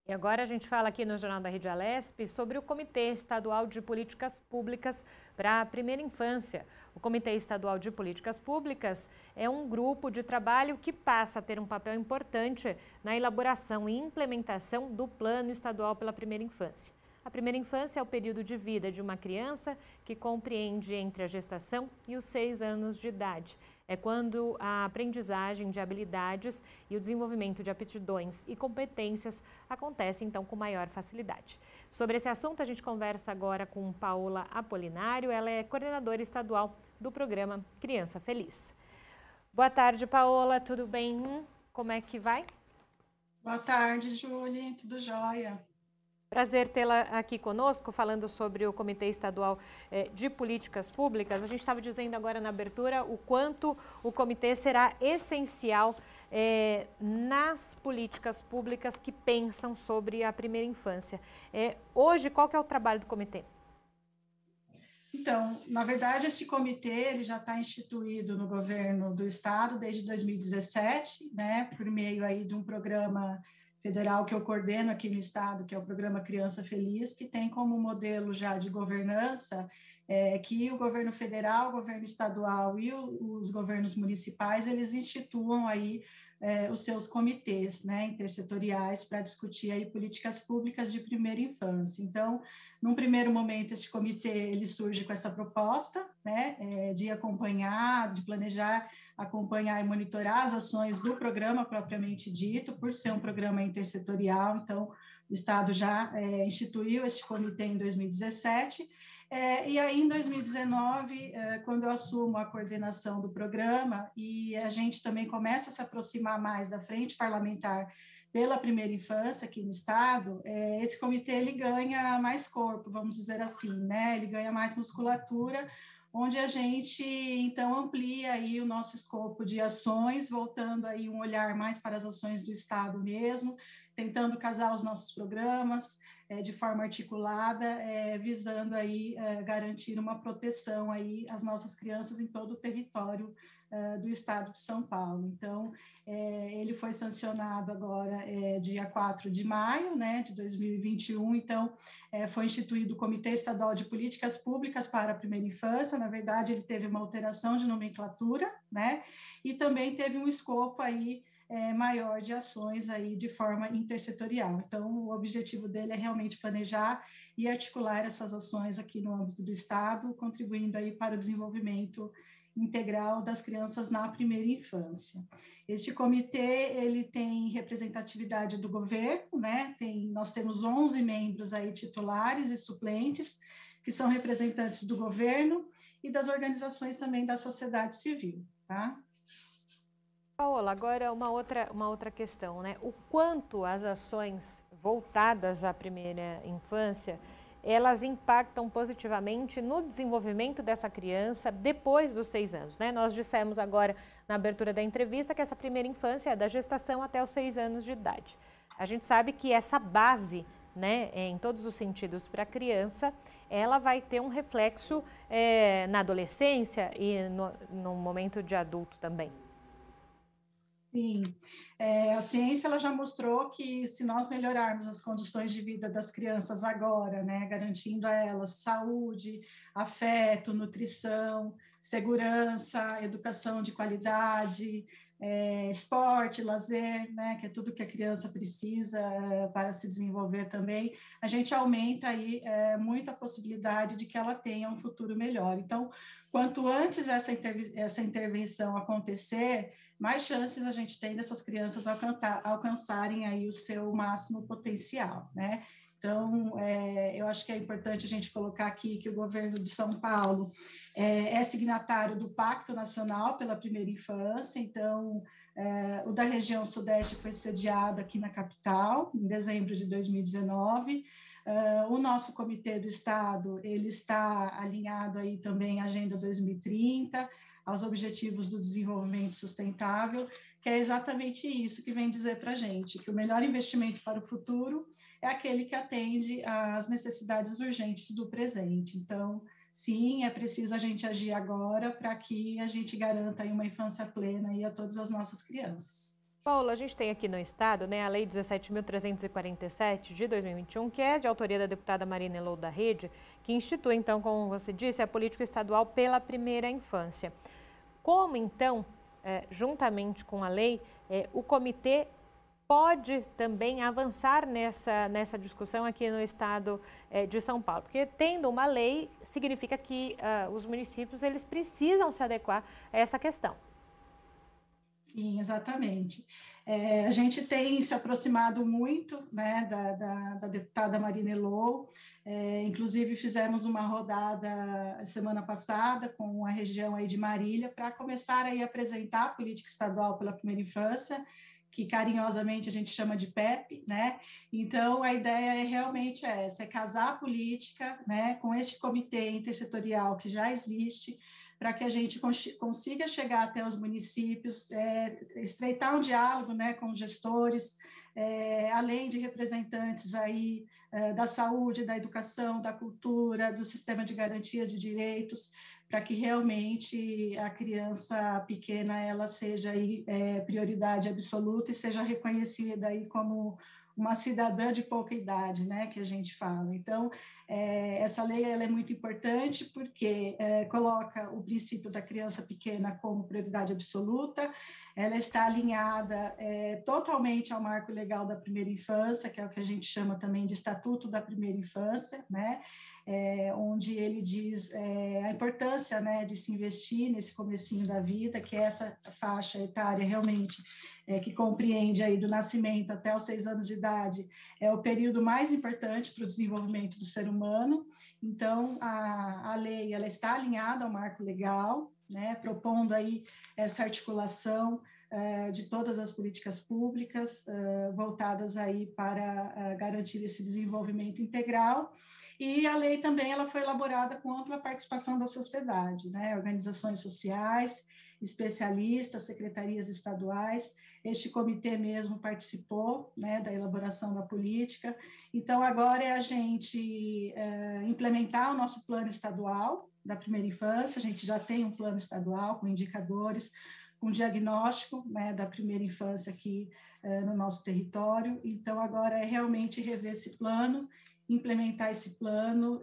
E agora a gente fala aqui no Jornal da Rede Alesp sobre o Comitê Estadual de Políticas Públicas para a Primeira Infância. O Comitê Estadual de Políticas Públicas é um grupo de trabalho que passa a ter um papel importante na elaboração e implementação do Plano Estadual pela Primeira Infância. A primeira infância é o período de vida de uma criança que compreende entre a gestação e os 6 anos de idade. É quando a aprendizagem de habilidades e o desenvolvimento de aptidões e competências acontecem, então, com maior facilidade. Sobre esse assunto, a gente conversa agora com Paola Apolinário. Ela é coordenadora estadual do programa Criança Feliz. Boa tarde, Paola. Tudo bem? Como é que vai? Boa tarde, Júlia. Tudo jóia? Prazer tê-la aqui conosco, falando sobre o Comitê Estadual de Políticas Públicas. A gente estava dizendo agora na abertura o quanto o comitê será essencial nas políticas públicas que pensam sobre a primeira infância. Hoje, qual que é o trabalho do comitê? Então, na verdade, esse comitê ele já está instituído no governo do estado desde 2017, né, por meio aí de um programa federal que eu coordeno aqui no estado, que é o programa Criança Feliz, que tem como modelo já de governança que o governo federal, o governo estadual e os governos municipais, eles instituam aí os seus comitês, né, intersetoriais para discutir aí políticas públicas de primeira infância. Então, num primeiro momento, esse comitê ele surge com essa proposta, né, de acompanhar, de planejar, acompanhar e monitorar as ações do programa propriamente dito, por ser um programa intersetorial. Então, o Estado já instituiu esse comitê em 2017. E aí, em 2019, quando eu assumo a coordenação do programa, e a gente também começa a se aproximar mais da frente parlamentar pela primeira infância aqui no estado, esse comitê ele ganha mais corpo, vamos dizer assim, né? Ele ganha mais musculatura, onde a gente então amplia aí o nosso escopo de ações, voltando aí um olhar mais para as ações do estado mesmo, tentando casar os nossos programas de forma articulada, visando aí garantir uma proteção aí às nossas crianças em todo o território do estado de São Paulo. Então, ele foi sancionado agora dia 4 de maio, né, de 2021, então foi instituído o Comitê Estadual de Políticas Públicas para a Primeira Infância. Na verdade, ele teve uma alteração de nomenclatura, né, e também teve um escopo aí maior de ações aí de forma intersetorial. Então, o objetivo dele é realmente planejar e articular essas ações aqui no âmbito do Estado, contribuindo aí para o desenvolvimento integral das crianças na primeira infância. Este comitê, ele tem representatividade do governo, né? Nós temos 11 membros aí titulares e suplentes, que são representantes do governo e das organizações também da sociedade civil, tá? Paola, agora uma outra questão, né? O quanto as ações voltadas à primeira infância, elas impactam positivamente no desenvolvimento dessa criança depois dos 6 anos, né? Nós dissemos agora na abertura da entrevista que essa primeira infância é da gestação até os 6 anos de idade. A gente sabe que essa base, né, em todos os sentidos para a criança, ela vai ter um reflexo na adolescência e no momento de adulto também. Sim, a ciência ela já mostrou que se nós melhorarmos as condições de vida das crianças agora, né, garantindo a elas saúde, afeto, nutrição, segurança, educação de qualidade, esporte, lazer, né, que é tudo que a criança precisa para se desenvolver também, a gente aumenta aí muito a possibilidade de que ela tenha um futuro melhor. Então, quanto antes essa intervenção acontecer, mais chances a gente tem dessas crianças alcançarem aí o seu máximo potencial, né? Então, eu acho que é importante a gente colocar aqui que o governo de São Paulo é signatário do Pacto Nacional pela Primeira Infância, então, o da região Sudeste foi sediado aqui na capital, em dezembro de 2019, o nosso Comitê do Estado, ele está alinhado aí também à Agenda 2030, aos Objetivos do Desenvolvimento Sustentável, que é exatamente isso que vem dizer para a gente, que o melhor investimento para o futuro é aquele que atende às necessidades urgentes do presente. Então, sim, é preciso a gente agir agora para que a gente garanta aí uma infância plena aí a todas as nossas crianças. Paula, a gente tem aqui no Estado, né, a Lei 17.347 de 2021, que é de autoria da deputada Marina Elô da Rede, que institui, então, como você disse, a política estadual pela primeira infância. Como, então, juntamente com a lei, o comitê pode também avançar nessa discussão aqui no Estado de São Paulo? Porque tendo uma lei, significa que os municípios eles precisam se adequar a essa questão. Sim, exatamente. A gente tem se aproximado muito, né, da deputada Marina Elô, inclusive fizemos uma rodada semana passada com a região aí de Marília para começar aí a apresentar a política estadual pela primeira infância, que carinhosamente a gente chama de PEP, né? Então a ideia é realmente essa, é casar a política, né, com este comitê intersetorial que já existe, para que a gente consiga chegar até os municípios, estreitar um diálogo, né, com gestores, além de representantes aí da saúde, da educação, da cultura, do sistema de garantia de direitos, para que realmente a criança pequena ela seja aí, prioridade absoluta e seja reconhecida aí como uma cidadã de pouca idade, né, que a gente fala. Então, essa lei ela é muito importante porque coloca o princípio da criança pequena como prioridade absoluta, ela está alinhada totalmente ao marco legal da primeira infância, que é o que a gente chama também de Estatuto da Primeira Infância, né, onde ele diz a importância, né, de se investir nesse comecinho da vida, que essa faixa etária realmente que compreende aí do nascimento até os 6 anos de idade, é o período mais importante para o desenvolvimento do ser humano. Então, a lei ela está alinhada ao marco legal, né, propondo aí essa articulação de todas as políticas públicas voltadas aí para garantir esse desenvolvimento integral. E a lei também ela foi elaborada com ampla participação da sociedade, né, organizações sociais, especialistas, secretarias estaduais. Este comitê mesmo participou, né, da elaboração da política. Então, agora é a gente implementar o nosso plano estadual da primeira infância. A gente já tem um plano estadual com indicadores, com diagnóstico, né, da primeira infância aqui no nosso território. Então, agora é realmente rever esse plano, implementar esse plano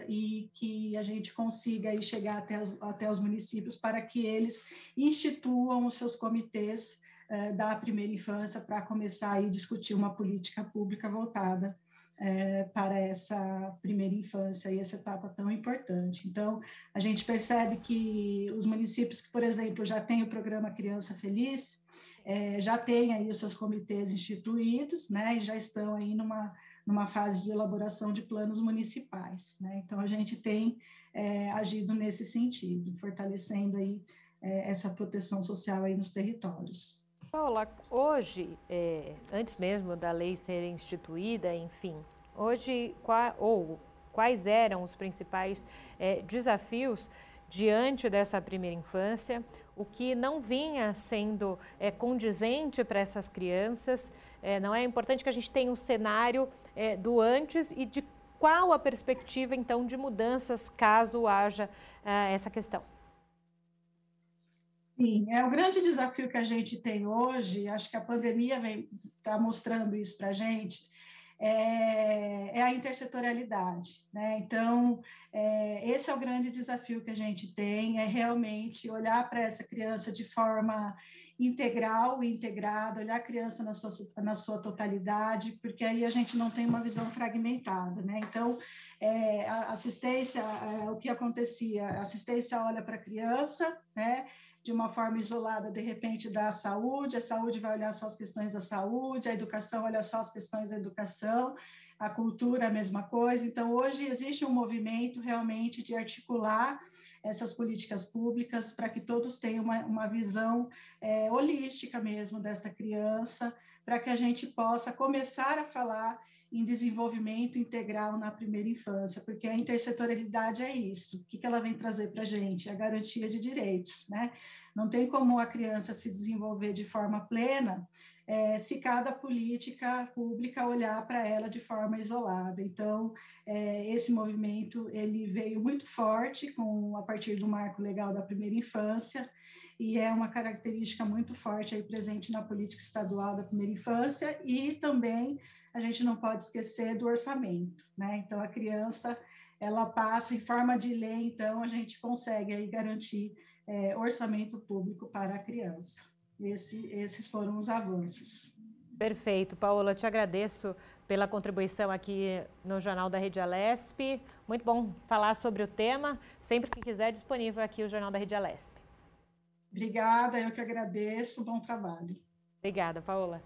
e que a gente consiga aí chegar até os municípios para que eles instituam os seus comitês da primeira infância para começar a discutir uma política pública voltada para essa primeira infância e essa etapa tão importante. Então, a gente percebe que os municípios que, por exemplo, já têm o programa Criança Feliz, já têm aí os seus comitês instituídos, né, e já estão aí numa fase de elaboração de planos municipais, né? Então, a gente tem agido nesse sentido, fortalecendo aí essa proteção social aí nos territórios. Paula, hoje, antes mesmo da lei ser instituída, enfim, hoje quais eram os principais desafios diante dessa primeira infância, o que não vinha sendo condizente para essas crianças, não é importante que a gente tenha um cenário do antes e de qual a perspectiva, então, de mudanças caso haja essa questão. Sim, o grande desafio que a gente tem hoje, acho que a pandemia está mostrando isso para a gente, é a intersetorialidade, né? Então, esse é o grande desafio que a gente tem, é realmente olhar para essa criança de forma integral e integrada, olhar a criança na sua totalidade, porque aí a gente não tem uma visão fragmentada, né? Então, a assistência, o que acontecia, a assistência olha para a criança, né, de uma forma isolada, de repente, da saúde, a saúde vai olhar só as questões da saúde, a educação olha só as questões da educação, a cultura a mesma coisa. Então, hoje existe um movimento realmente de articular essas políticas públicas para que todos tenham uma visão holística mesmo dessa criança, para que a gente possa começar a falar em desenvolvimento integral na primeira infância, porque a intersetorialidade é isso. O que ela vem trazer para a gente? A garantia de direitos, né? Não tem como a criança se desenvolver de forma plena se cada política pública olhar para ela de forma isolada. Então, esse movimento ele veio muito forte a partir do marco legal da primeira infância, e é uma característica muito forte aí presente na política estadual da primeira infância, e também a gente não pode esquecer do orçamento, né? Então, a criança, ela passa em forma de lei, então a gente consegue aí garantir orçamento público para a criança. Esses foram os avanços. Perfeito, Paola, te agradeço pela contribuição aqui no Jornal da Rede Alesp. Muito bom falar sobre o tema. Sempre que quiser, disponível aqui o Jornal da Rede Alesp. Obrigada, eu que agradeço. Bom trabalho. Obrigada, Paola.